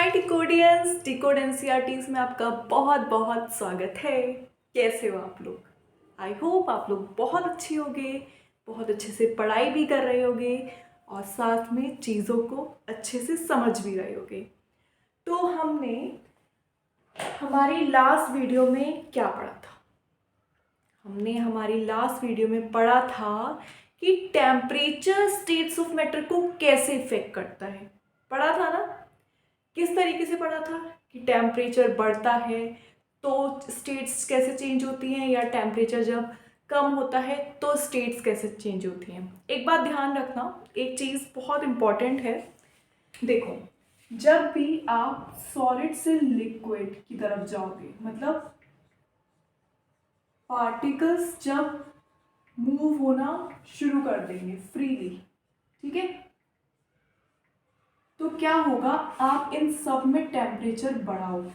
हाय डिकोडियंस, decode NCERTs में आपका बहुत बहुत स्वागत है। कैसे हो आप लोग? आई होप आप लोग बहुत अच्छे होंगे, बहुत अच्छे से पढ़ाई भी कर रहे होंगे और साथ में चीज़ों को अच्छे से समझ भी रहे होंगे। तो हमने हमारी लास्ट वीडियो में क्या पढ़ा था? हमने हमारी लास्ट वीडियो में पढ़ा था कि टेम्परेचर स्टेट्स ऑफ मैटर को कैसे इफेक्ट करता है। पढ़ा था ना? किस तरीके से पढ़ा था कि टेम्परेचर बढ़ता है तो स्टेट्स कैसे चेंज होती हैं, या टेम्परेचर जब कम होता है तो स्टेट्स कैसे चेंज होती हैं। एक बात ध्यान रखना, एक चीज़ बहुत इम्पॉर्टेंट है। देखो, जब भी आप सॉलिड से लिक्विड की तरफ जाओगे, मतलब पार्टिकल्स जब मूव होना शुरू कर देंगे फ्रीली, ठीक है, तो क्या होगा, आप इन सब में टेम्परेचर बढ़ाओगे।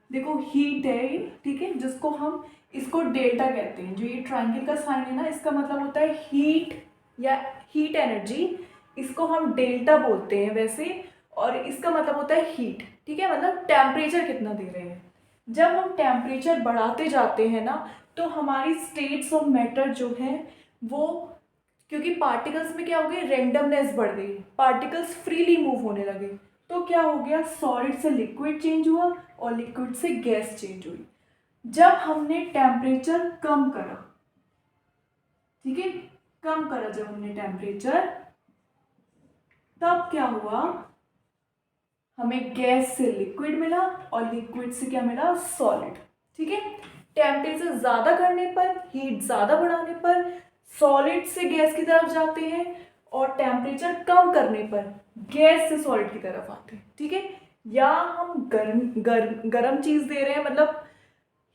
देखो, हीट है ये, ठीक है, जिसको हम इसको डेल्टा कहते हैं। जो ये ट्रायंगल का साइन है ना, इसका मतलब होता है हीट या हीट एनर्जी। इसको हम डेल्टा बोलते हैं वैसे, और इसका मतलब होता है हीट, ठीक है, मतलब टेम्परेचर कितना दे रहे हैं। जब हम टेम्परेचर बढ़ाते जाते हैं ना, तो हमारी स्टेट्स ऑफ मैटर जो है वो, क्योंकि पार्टिकल्स में क्या हो गई, रेंडमनेस बढ़ गई, पार्टिकल्स फ्रीली मूव होने लगे, तो क्या हो गया, सॉलिड से लिक्विड चेंज हुआ और लिक्विड से गैस चेंज हुई। जब हमने टेम्परेचर कम करा, ठीक है, कम करा जब हमने टेम्परेचर, तब क्या हुआ, हमें गैस से लिक्विड मिला और लिक्विड से क्या मिला, सॉलिड, ठीक है। टेम्परेचर ज्यादा करने पर, हीट ज्यादा बढ़ाने पर सॉलिड से गैस की तरफ जाते हैं, और टेम्परेचर कम करने पर गैस से सॉलिड की तरफ आते हैं, ठीक है। या हम गर्म चीज दे रहे हैं, मतलब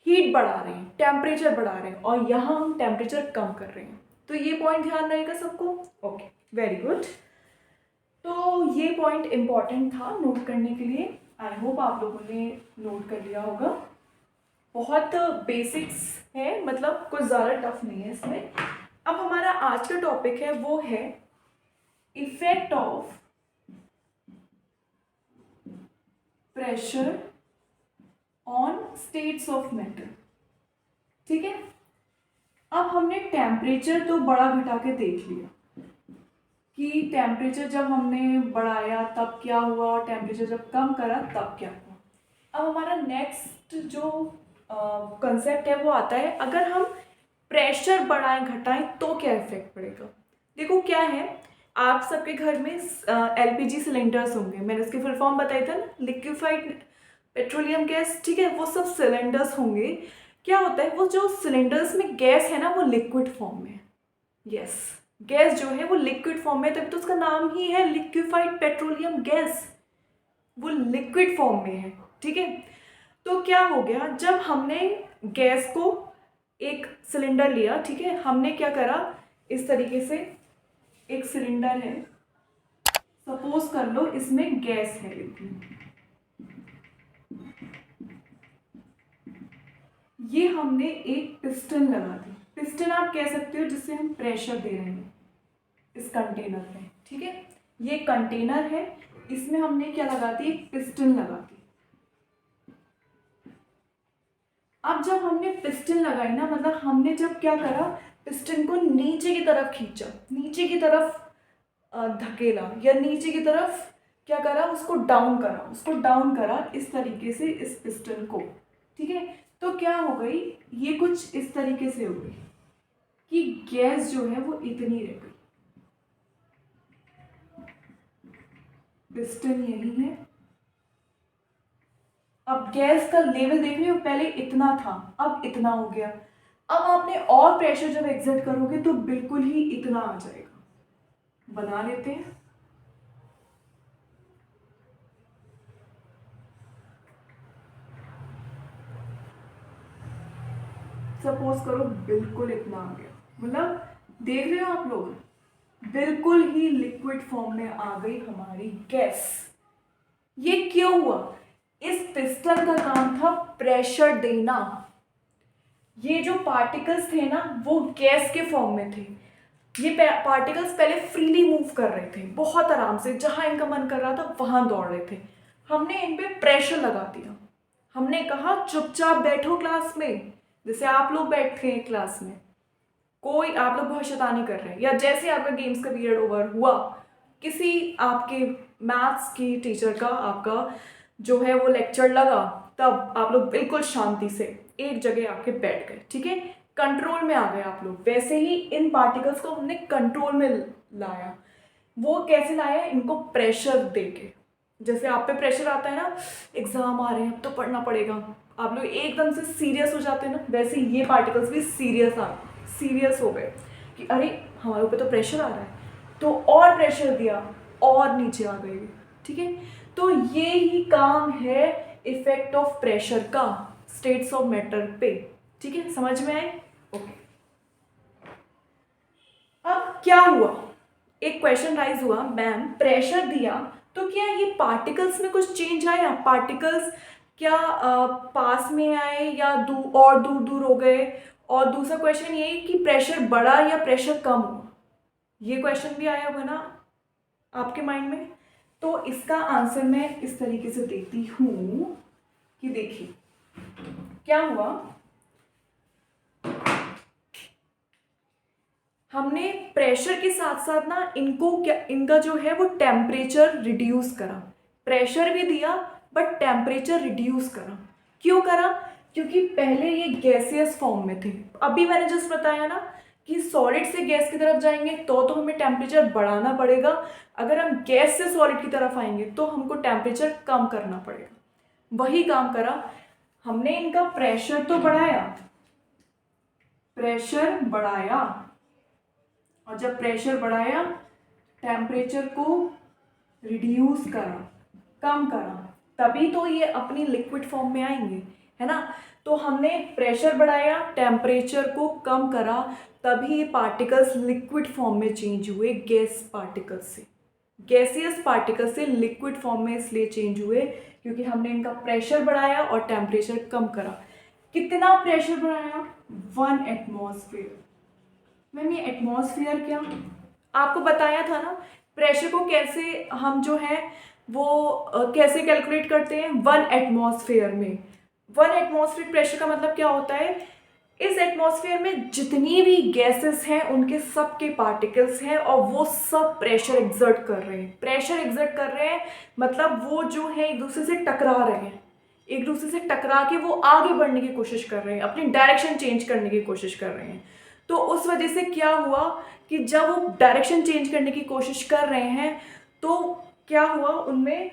हीट बढ़ा रहे हैं, टेम्परेचर बढ़ा रहे हैं, और यहाँ हम टेम्परेचर कम कर रहे हैं। तो ये पॉइंट ध्यान रहेगा सबको। Okay, very good. तो ये पॉइंट इंपॉर्टेंट था नोट करने के लिए। आई होप आप लोगों ने नोट कर लिया होगा। बहुत बेसिक्स है, मतलब कुछ ज़्यादा टफ नहीं है इसमें। अब हमारा आज का टॉपिक है, वो है effect of pressure on states of matter, ठीक है। अब हमने टेम्परेचर तो बड़ा घटा के देख लिया कि टेम्परेचर जब हमने बढ़ाया तब क्या हुआ, टेम्परेचर जब कम करा तब क्या हुआ। अब हमारा नेक्स्ट जो कंसेप्ट है वो आता है, अगर हम प्रेशर बढ़ाएं घटाएं तो क्या इफेक्ट पड़ेगा। देखो क्या है, आप सबके घर में एलपीजी सिलेंडर्स होंगे। मैंने उसके फुल फॉर्म बताया था ना, लिक्विफाइड पेट्रोलियम गैस, ठीक है, वो सब सिलेंडर्स होंगे। क्या होता है, वो जो सिलेंडर्स में गैस है ना, वो लिक्विड फॉर्म में है। यस, गैस जो है वो लिक्विड फॉर्म में, तभी तो उसका नाम ही है लिक्विफाइड पेट्रोलियम गैस, वो लिक्विड फॉर्म में है, ठीक है। तो क्या हो गया, जब हमने गैस को एक सिलेंडर लिया, ठीक है, हमने क्या करा, इस तरीके से एक सिलेंडर है, सपोज कर लो इसमें गैस है लिक्विड, ये हमने एक पिस्टन लगा दी। पिस्टन आप कह सकते हो जिससे हम प्रेशर दे रहे हैं इस कंटेनर में, ठीक है। ये कंटेनर है, इसमें हमने क्या लगा दी, एक पिस्टन लगा दी। अब जब हमने पिस्टन लगाई ना, मतलब हमने जब क्या करा, पिस्टन को नीचे की तरफ खींचा, नीचे की तरफ धकेला, या नीचे की तरफ क्या करा, उसको डाउन करा, इस तरीके से इस पिस्टन को, ठीक है। तो क्या हो गई, ये कुछ इस तरीके से हो गई कि गैस जो है वो इतनी रह गई। पिस्टन यही है। अब गैस का लेवल देख रहे हो, पहले इतना था, अब इतना हो गया। अब आपने और प्रेशर जब एग्जर्ट करोगे तो बिल्कुल ही इतना आ जाएगा। बना लेते हैं, सपोज करो बिल्कुल इतना आ गया, मतलब देख रहे हो आप लोग, बिल्कुल ही लिक्विड फॉर्म में आ गई हमारी गैस। ये क्यों हुआ, इस पिस्टन का काम था प्रेशर देना। ये जो पार्टिकल्स थे ना, वो गैस के फॉर्म में थे। ये पार्टिकल्स पहले फ्रीली मूव कर रहे थे, बहुत आराम से, जहां इनका मन कर रहा था वहां दौड़ रहे थे। हमने इन पे प्रेशर लगा दिया। हमने कहा चुपचाप बैठो क्लास में, जैसे आप लोग बैठे हैं क्लास में, कोई आप लोग बहुत शैतानी कर रहे हैं, या जैसे आपका गेम्स का पीरियड ओवर हुआ, किसी आपके मैथ्स की टीचर का आपका जो है वो लेक्चर लगा, तब आप लोग बिल्कुल शांति से एक जगह आके बैठ गए, ठीक है, कंट्रोल में आ गए आप लोग। वैसे ही इन पार्टिकल्स को हमने कंट्रोल में लाया। वो कैसे लाया? इनको प्रेशर देके। जैसे आप पे प्रेशर आता है ना, एग्जाम आ रहे हैं अब तो पढ़ना पड़ेगा, आप लोग एकदम से सीरियस हो जाते हैं ना, वैसे ये पार्टिकल्स भी सीरियस हो गए कि अरे हमारे ऊपर तो प्रेशर आ रहा है, तो और प्रेशर दिया और नीचे आ गए, ठीक है। तो ये ही काम है इफेक्ट ऑफ प्रेशर का स्टेट्स ऑफ मैटर पे, ठीक है, समझ में आए? ओके। अब क्या हुआ, एक क्वेश्चन राइज हुआ, मैम प्रेशर दिया तो क्या ये पार्टिकल्स में कुछ चेंज आया? पार्टिकल्स क्या पास में आए या दूर दूर हो गए? और दूसरा क्वेश्चन ये कि प्रेशर बढ़ा या प्रेशर कम हुआ? ये क्वेश्चन भी आया होगा ना आपके माइंड में। तो इसका आंसर मैं इस तरीके से देती हूँ कि देखिए क्या हुआ, हमने प्रेशर के साथ साथ ना इनका जो है वो टेम्परेचर रिड्यूस करा। प्रेशर भी दिया बट टेम्परेचर रिड्यूस करा। क्यों करा? क्योंकि पहले ये गैसियस फॉर्म में थे। अभी मैंने जस्ट बताया ना कि सॉलिड से गैस की तरफ जाएंगे तो हमें टेम्परेचर बढ़ाना पड़ेगा, अगर हम गैस से सॉलिड की तरफ आएंगे तो हमको टेम्परेचर कम करना पड़ेगा। वही काम करा हमने, इनका प्रेशर तो बढ़ाया, और जब प्रेशर बढ़ाया टेम्परेचर को रिड्यूस करा, कम करा, तभी तो ये अपनी लिक्विड फॉर्म में आएंगे, है ना। तो हमने प्रेशर बढ़ाया, टेम्परेचर को कम करा, तभी ये पार्टिकल्स लिक्विड फॉर्म में चेंज हुए गैस पार्टिकल्स से, गैसियस पार्टिकल से लिक्विड फॉर्म में इसलिए चेंज हुए क्योंकि हमने इनका प्रेशर बढ़ाया और टेम्परेचर कम करा। कितना प्रेशर बढ़ाया? 1 एटमॉस्फेयर। मैम ये एटमॉस्फेयर क्या? आपको बताया था ना प्रेशर को कैसे हम जो है वो कैसे कैलकुलेट करते हैं, 1 एटमॉस्फेयर में। 1 एटमॉस्फेयर प्रेशर का मतलब क्या होता है, इस एटमॉस्फेयर में जितनी भी गैसेस हैं उनके सब के पार्टिकल्स हैं और वो सब प्रेशर एग्जर्ट कर रहे हैं। प्रेशर एग्जर्ट कर रहे हैं मतलब वो जो है एक दूसरे से टकरा रहे हैं, एक दूसरे से टकरा के वो आगे बढ़ने की कोशिश कर रहे हैं, अपनी डायरेक्शन चेंज करने की कोशिश कर रहे हैं। तो उस वजह से क्या हुआ कि जब वो डायरेक्शन चेंज करने की कोशिश कर रहे हैं तो क्या हुआ उनमें,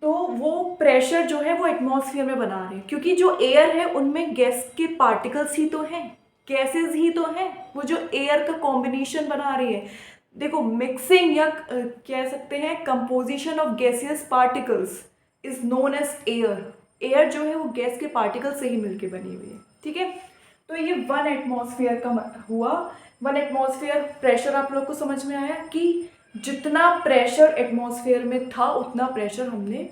तो वो प्रेशर जो है वो एटमॉस्फेयर में बना रहे हैं, क्योंकि जो एयर है उनमें गैस के पार्टिकल्स ही तो हैं, गैसेस ही तो हैं, वो जो एयर का कॉम्बिनेशन बना रही है। देखो मिक्सिंग या कह सकते हैं composition of gaseous particles is known as air. Air जो है वो गैस के पार्टिकल से ही मिलके बनी हुई है, ठीक है। तो ये 1 एटमॉस्फेयर का हुआ। 1 एटमॉस्फेयर प्रेशर आप लोग को समझ में आया कि जितना प्रेशर एटमॉस्फेयर में था उतना प्रेशर हमने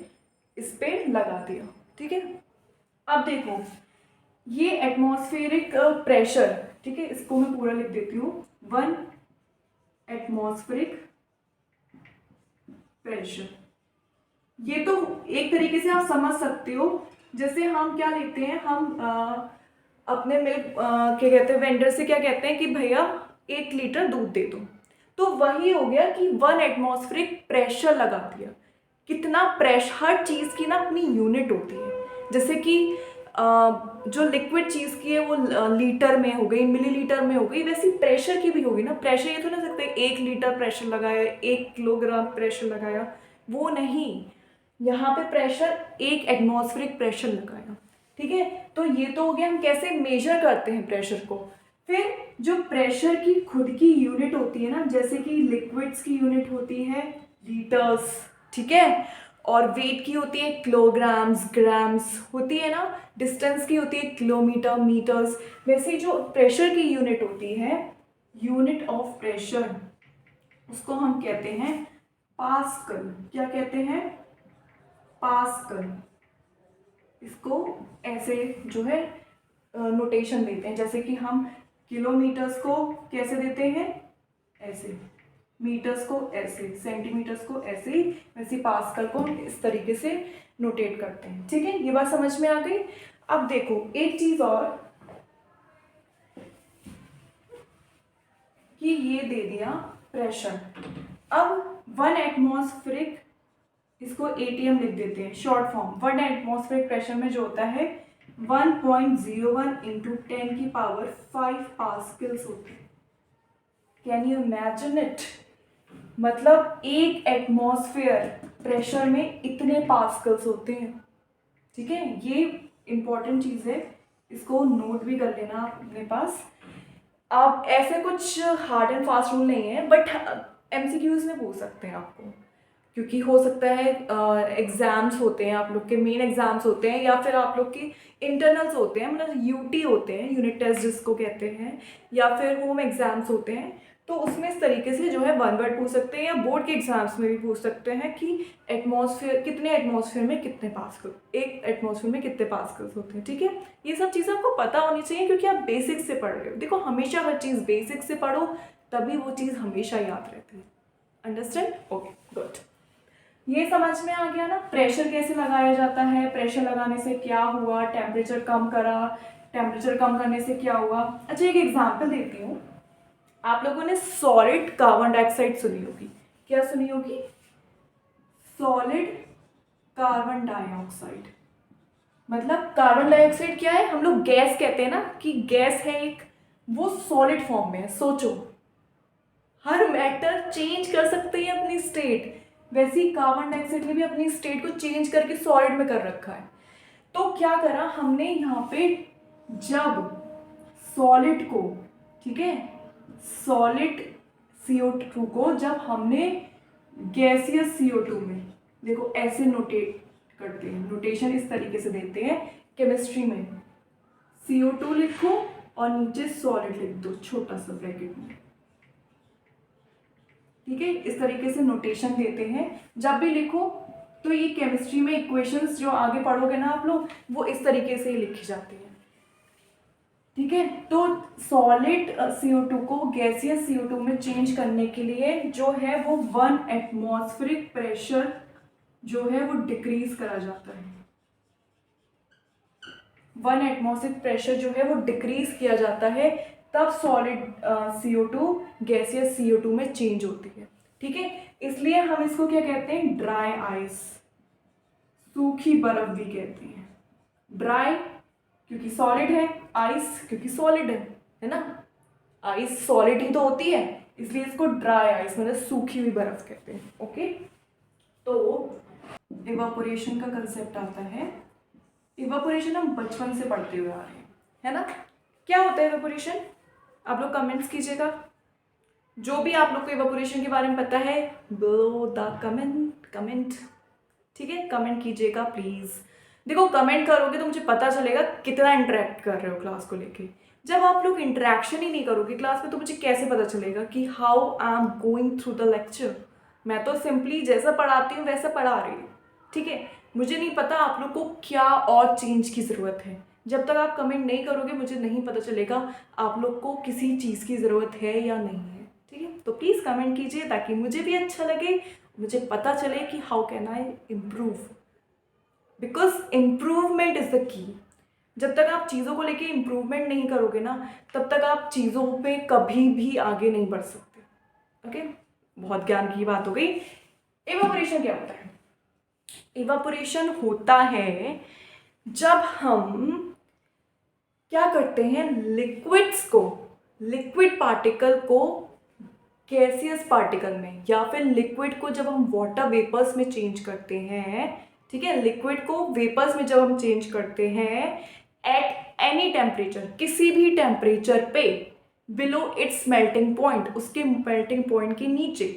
इस पे लगा दिया, ठीक है। अब देखो ये एटमॉस्फेरिक प्रेशर, ठीक है, इसको मैं पूरा लिख देती हूँ, 1 एटमॉस्फेरिक प्रेशर। ये तो एक तरीके से आप समझ सकते हो, जैसे हम क्या लेते हैं, हम अपने मिल्क क्या कहते हैं वेंडर से क्या कहते हैं कि भैया 1 लीटर दूध दे दो, तो वही हो गया कि 1 एटमॉस्फेरिक प्रेशर लगा दिया। कितना प्रेशर, हर चीज़ की ना अपनी यूनिट होती है, जैसे कि जो लिक्विड चीज़ की है वो लीटर में हो गई, मिलीलीटर में हो गई, वैसे प्रेशर की भी होगी ना। प्रेशर ये तो नहीं सकते 1 लीटर प्रेशर लगाया, 1 किलोग्राम प्रेशर लगाया, वो नहीं, यहाँ पे प्रेशर 1 एटमॉस्फेरिक प्रेशर लगाया, ठीक है। तो ये तो हो गया हम कैसे मेजर करते हैं प्रेशर को। फिर जो प्रेशर की खुद की यूनिट होती है ना, जैसे कि लिक्विड्स की यूनिट होती है लीटर्स, ठीक है, और वेट की होती है किलोग्राम्स, ग्राम्स होती है ना, डिस्टेंस की होती है किलोमीटर, मीटर्स। वैसे जो प्रेशर की यूनिट होती है, यूनिट ऑफ प्रेशर, उसको हम कहते हैं पास्कल। क्या कहते हैं? पास्कल। इसको ऐसे जो है नोटेशन देते हैं, जैसे कि हम किलोमीटर्स को कैसे देते हैं, ऐसे, मीटर्स को ऐसे, सेंटीमीटर्स को ऐसे, वैसे पास्कल को हम इस तरीके से नोटेट करते हैं। ठीक है, ये बात समझ में आ गई। अब देखो एक चीज और कि ये दे दिया प्रेशर। अब 1 एटमॉस्फेरिक, इसको एटीएम लिख देते हैं शॉर्ट फॉर्म। 1 एटमॉस्फेरिक प्रेशर में जो होता है 1.01 इंटू 10⁵ पास्कल्स होते हैं। Can you imagine it? मतलब एक एटमॉस्फेयर प्रेशर में इतने पास्कल्स होते हैं। ठीक है, ये इंपॉर्टेंट चीज़ है, इसको नोट भी कर लेना आप अपने पास। अब ऐसे कुछ हार्ड एंड फास्ट रूल नहीं है, बट एमसीक्यूज में पूछ सकते हैं आपको, क्योंकि हो सकता है एग्ज़ाम्स होते हैं, आप लोग के मेन एग्ज़ाम्स होते हैं, या फिर आप लोग के इंटरनल्स होते हैं, मतलब यूटी होते हैं, यूनिट टेस्ट जिसको कहते हैं, या फिर होम एग्ज़ाम्स होते हैं। तो उसमें इस तरीके से जो है 1 वर्ड पूछ सकते हैं, या बोर्ड के एग्जाम्स में भी पूछ सकते हैं कि एटमॉस्फेयर, कितने एटमॉस्फेयर में कितने पास्कल, एक एटमॉस्फेयर में कितने पास्कल्स होते हैं। ठीक है, ये सब चीज़ें आपको पता होनी चाहिए, क्योंकि आप बेसिक से पढ़ रहे हो। देखो हमेशा हर चीज़ बेसिक से पढ़ो, तभी वो चीज़ हमेशा याद रहती है। अंडरस्टैंड? Okay, good. ये समझ में आ गया ना, प्रेशर कैसे लगाया जाता है, प्रेशर लगाने से क्या हुआ, टेम्परेचर कम करा, टेम्परेचर कम करने से क्या हुआ। अच्छा, एक एग्जांपल देती हूँ। आप लोगों ने सॉलिड कार्बन डाइऑक्साइड सुनी होगी। क्या सुनी होगी? Solid carbon dioxide. मतलब कार्बन डाइऑक्साइड क्या है? हम लोग गैस कहते हैं ना, कि गैस है एक, वो सॉलिड फॉर्म में है। सोचो, हर मैटर चेंज कर सकते हैं अपनी स्टेट, वैसे ही कार्बन डाइऑक्साइड ने भी अपनी स्टेट को चेंज करके सॉलिड में कर रखा है। तो क्या करा हमने यहाँ पे, जब सॉलिड को, ठीक है, सॉलिड CO2 को जब हमने गैसियस CO2 में, देखो ऐसे नोटेट करते हैं, नोटेशन इस तरीके से देते हैं केमिस्ट्री में, CO2 लिखो और नीचे सॉलिड लिख दो छोटा सा ब्रैकेट में। ठीक है, इस तरीके से नोटेशन देते हैं। जब भी लिखो तो ये केमिस्ट्री में इक्वेशंस जो आगे पढ़ोगे ना आप लोग, वो इस तरीके से ही लिखी जाती है। ठीक है, तो सॉलिड CO2 को गैसियस CO2 में चेंज करने के लिए जो है वो 1 एटमॉस्फेरिक प्रेशर जो है वो डिक्रीज करा जाता है। 1 एटमॉस्फेरिक प्रेशर जो है वो डिक्रीज किया जाता है, तब सॉलिड CO2 गैसियस CO2 में चेंज होती है। ठीक है, इसलिए हम इसको क्या कहते हैं? ड्राई आइस, सूखी बर्फ भी कहते हैं। ड्राई क्योंकि सॉलिड है, आइस क्योंकि सॉलिड है ना, आइस सॉलिड ही तो होती है, इसलिए इसको ड्राई आइस मतलब सूखी हुई बर्फ कहते हैं। ओके, तो इवापोरेशन का कंसेप्ट आता है। इवापोरेशन हम बचपन से पढ़ते हुए आ रहे हैं, है ना। क्या होता है इवापोरेशन? आप लोग कमेंट्स कीजिएगा, जो भी आप लोग को इवापोरेशन के बारे में पता है, बिलो द कमेंट। ठीक है, कमेंट कीजिएगा प्लीज़। देखो कमेंट करोगे तो मुझे पता चलेगा कितना इंटरेक्ट कर रहे हो क्लास को लेके। जब आप लोग इंटरेक्शन ही नहीं करोगे क्लास में, तो मुझे कैसे पता चलेगा कि how I am going through the lecture. मैं तो सिंपली जैसा पढ़ाती हूँ वैसा पढ़ा रही हूँ। ठीक है, मुझे नहीं पता आप लोग को क्या और चेंज की ज़रूरत है। जब तक आप कमेंट नहीं करोगे मुझे नहीं पता चलेगा आप लोग को किसी चीज़ की ज़रूरत है या नहीं है। ठीक है, तो प्लीज़ कमेंट कीजिए ताकि मुझे भी अच्छा लगे, मुझे पता चले कि how can I improve, because improvement is the key. जब तक आप चीज़ों को लेके इम्प्रूवमेंट नहीं करोगे ना, तब तक आप चीज़ों पे कभी भी आगे नहीं बढ़ सकते। ओके, बहुत ज्ञान की बात हो गई। इवापोरेशन क्या होता है? इवापोरेशन होता है जब हम क्या करते हैं, लिक्विड्स को, लिक्विड पार्टिकल को गैसियस पार्टिकल में, या फिर लिक्विड को जब हम वाटर वेपर्स में चेंज करते हैं। ठीक है, लिक्विड को वेपर्स में जब हम चेंज करते हैं एट एनी टेम्परेचर, किसी भी टेम्परेचर पे, बिलो इट्स मेल्टिंग पॉइंट, उसके मेल्टिंग पॉइंट के नीचे,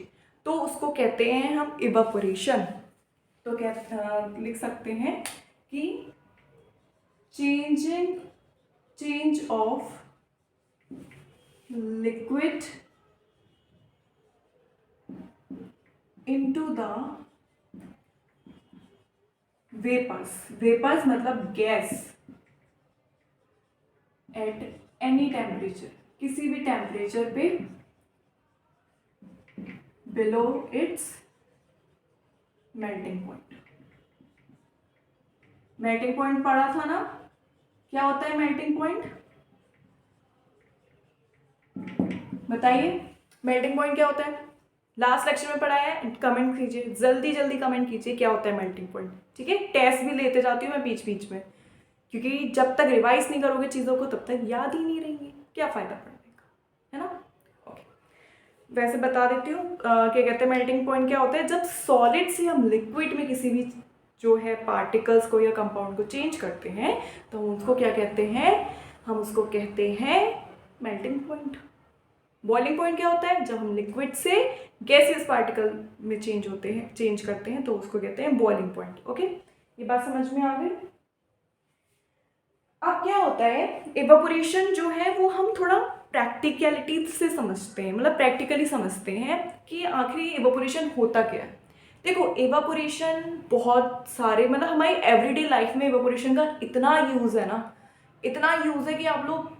तो उसको कहते हैं हम इवापोरेशन। तो क्या लिख सकते हैं कि change of liquid into the vapours मतलब गैस एट एनी टेम्परेचर, किसी भी टेम्परेचर पे below its melting point. Melting point पढ़ा था ना, क्या होता है मेल्टिंग पॉइंट, बताइए मेल्टिंग पॉइंट क्या होता है। लास्ट लेक्चर में पढ़ाया है, कमेंट कीजिए, जल्दी जल्दी कमेंट कीजिए क्या होता है मेल्टिंग पॉइंट। ठीक है, टेस्ट भी लेते जाती हूँ मैं बीच बीच में, क्योंकि जब तक रिवाइज नहीं करोगे चीज़ों को तब तक याद ही नहीं रहेंगी, क्या फ़ायदा पढ़ने का, है ना। ओके, वैसे बता देती हूँ क्या कहते हैं मेल्टिंग पॉइंट क्या होता है। जब सॉलिड से हम लिक्विड में किसी भी जो है पार्टिकल्स को या कंपाउंड को चेंज करते हैं तो उसको क्या कहते हैं, हम उसको कहते हैं मेल्टिंग पॉइंट। बॉइलिंग पॉइंट क्या होता है, जब हम लिक्विड से गैसियस पार्टिकल में चेंज करते हैं तो उसको कहते हैं बॉइलिंग पॉइंट। ओके, ये बात समझ में आ गई। अब क्या होता है, इवेपोरेशन जो है वो हम थोड़ा प्रैक्टिकलिटी से समझते हैं, मतलब प्रैक्टिकली समझते हैं कि आखिर इवेपोरेशन होता क्या है। देखो इवेपोरेशन बहुत सारे, मतलब हमारी एवरीडे लाइफ में इवेपोरेशन का इतना यूज़ है ना, इतना यूज़ है कि आप लोग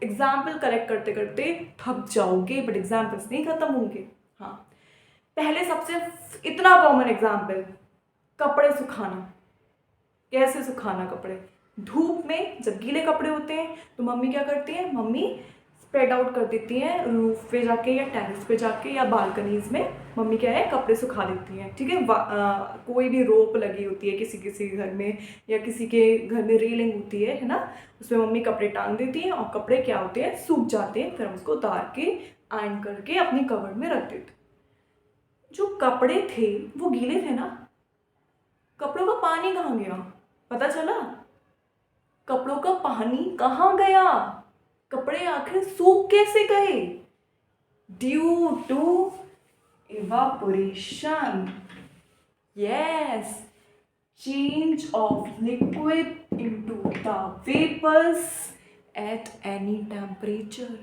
एग्जाम्पल कलेक्ट करते करते थक जाओगे, बट एग्जाम्पल्स नहीं खत्म होंगे। हाँ, पहले सबसे इतना कॉमन एग्जाम्पल, कपड़े सुखाना। कैसे सुखाना कपड़े, धूप में जब गीले कपड़े होते हैं तो मम्मी क्या करती है, मम्मी स्प्रेड आउट कर देती हैं रूफ पे जाके या टेरेस पे जाके या बालकनीज में, मम्मी क्या है कपड़े सुखा देती हैं। ठीक है, कोई भी रोप लगी होती है किसी किसी घर में या किसी के घर में रेलिंग होती है ना, उसमें मम्मी कपड़े टांग देती हैं और कपड़े क्या होते हैं सूख जाते हैं, फिर हम उसको उतार के आयरन करके अपनी कवर्ड में रख देते। जो कपड़े थे वो गीले थे ना, कपड़ों का पानी कहाँ गया, पता चला कपड़ों का पानी कहाँ गया, कपड़े आखिर सूख कैसे गए, due to evaporation. Yes, change of liquid into the vapours at any temperature.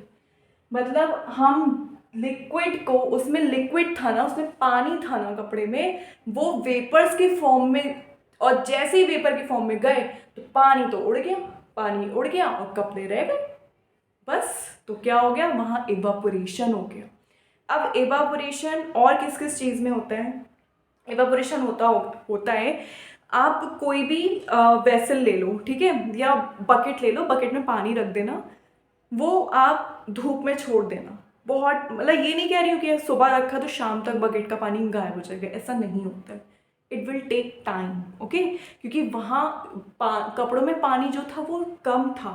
मतलब हम लिक्विड को, उसमें लिक्विड था ना, उसमें पानी था ना कपड़े में, वो वेपर्स के फॉर्म में, और जैसे ही वेपर के फॉर्म में गए तो पानी तो उड़ गया, पानी उड़ गया और कपड़े रह गए बस। तो क्या हो गया, वहाँ इवापोरेशन हो गया। अब इवापोरेशन और किस किस चीज़ में होता है, इवापोरेशन होता है, आप कोई भी वेसल ले लो, ठीक है, या बकेट ले लो, बकेट में पानी रख देना, वो आप धूप में छोड़ देना। बहुत, मतलब ये नहीं कह रही हूँ कि सुबह रखा तो शाम तक बकेट का पानी गायब हो जाएगा, ऐसा नहीं होता है। It will take time, okay, क्योंकि वहाँ कपड़ों में पानी जो था वो कम था,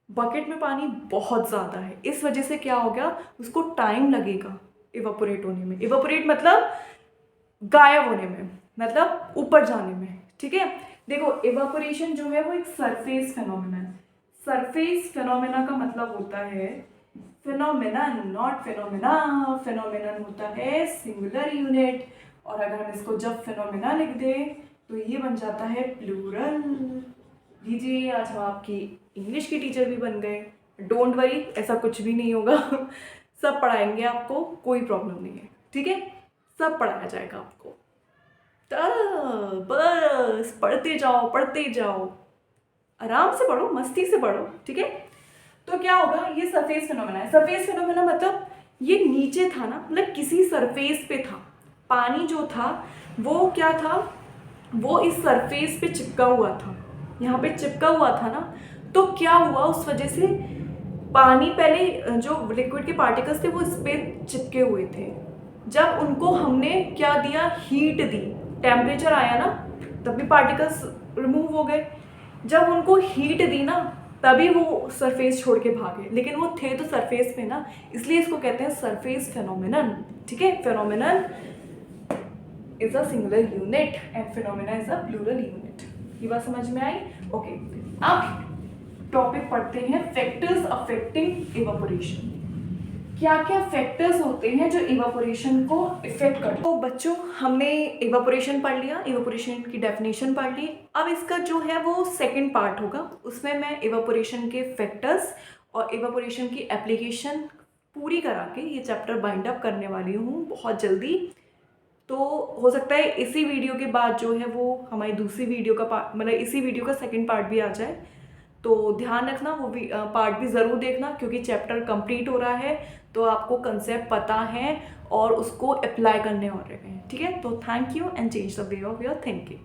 बकेट में पानी बहुत ज़्यादा है, इस वजह से क्या हो गया, उसको टाइम लगेगा इवापोरेट होने में। इवापोरेट मतलब गायब होने में, मतलब ऊपर जाने में। ठीक है, देखो इवापोरेशन जो है वो एक सरफेस फिनोमेना है। सरफेस फिनोमेना का मतलब होता है फिनोमेनन, नॉट फिनोमेना। फिनोमेनन होता है सिंगुलर यूनिट, और अगर हम इसको जब फिनोमेना लिख दें तो ये बन जाता है प्लूरल। लीजिए, आज हम आपकी इंग्लिश की टीचर भी बन गए। डोंट वरी, ऐसा कुछ भी नहीं होगा सब पढ़ाएंगे आपको, कोई प्रॉब्लम नहीं है। ठीक है, सब पढ़ाया जाएगा आपको, बस पढ़ते जाओ पढ़ते जाओ, आराम से पढ़ो, मस्ती से पढ़ो। ठीक है, तो क्या होगा, ये सरफेस फिनोमेना है। सरफेस फिनोमेना मतलब ये नीचे था ना, मतलब किसी सरफेस पे था, पानी जो था वो क्या था, वो इस सरफेस पे चिपका हुआ था, यहाँ पे चिपका हुआ था ना, तो क्या हुआ उस वजह से पानी, पहले जो लिक्विड के पार्टिकल्स थे वो इस पे चिपके हुए थे, जब उनको हमने क्या दिया, हीट दी, टेम्परेचर आया ना, तभी पार्टिकल्स रिमूव हो गए। जब उनको हीट दी ना तभी वो सरफेस छोड़ के भागे, लेकिन वो थे तो सरफेस पे ना, इसलिए इसको कहते हैं सरफेस फेनोमेनन। ठीक है, phenomenon is a singular unit and phenomena is a plural unit. ये बात समझ में आई? ओके, अब टॉपिक पढ़ते हैं, फैक्टर्स अफेक्टिंग इवापोरेशन। क्या क्या फैक्टर्स होते हैं जो इवापोरेशन को इफेक्ट करते हैं। तो बच्चों, हमने इवापोरेशन पढ़ लिया, इवापोरेशन की डेफिनेशन पढ़ ली। अब इसका जो है वो सेकंड पार्ट होगा, उसमें मैं इवापोरेशन के फैक्टर्स और इवापोरेशन की एप्लीकेशन पूरी करा के ये चैप्टर बाइंड अप करने वाली हूँ बहुत जल्दी। तो हो सकता है इसी वीडियो के बाद जो है वो हमारी दूसरी वीडियो का पार्ट, मतलब इसी वीडियो का सेकंड पार्ट भी आ जाए। तो ध्यान रखना, वो भी पार्ट भी ज़रूर देखना, क्योंकि चैप्टर कंप्लीट हो रहा है तो आपको कंसेप्ट पता है और उसको अप्लाई करने और रहे हैं। ठीक है, तो thank you and change the way of your thinking.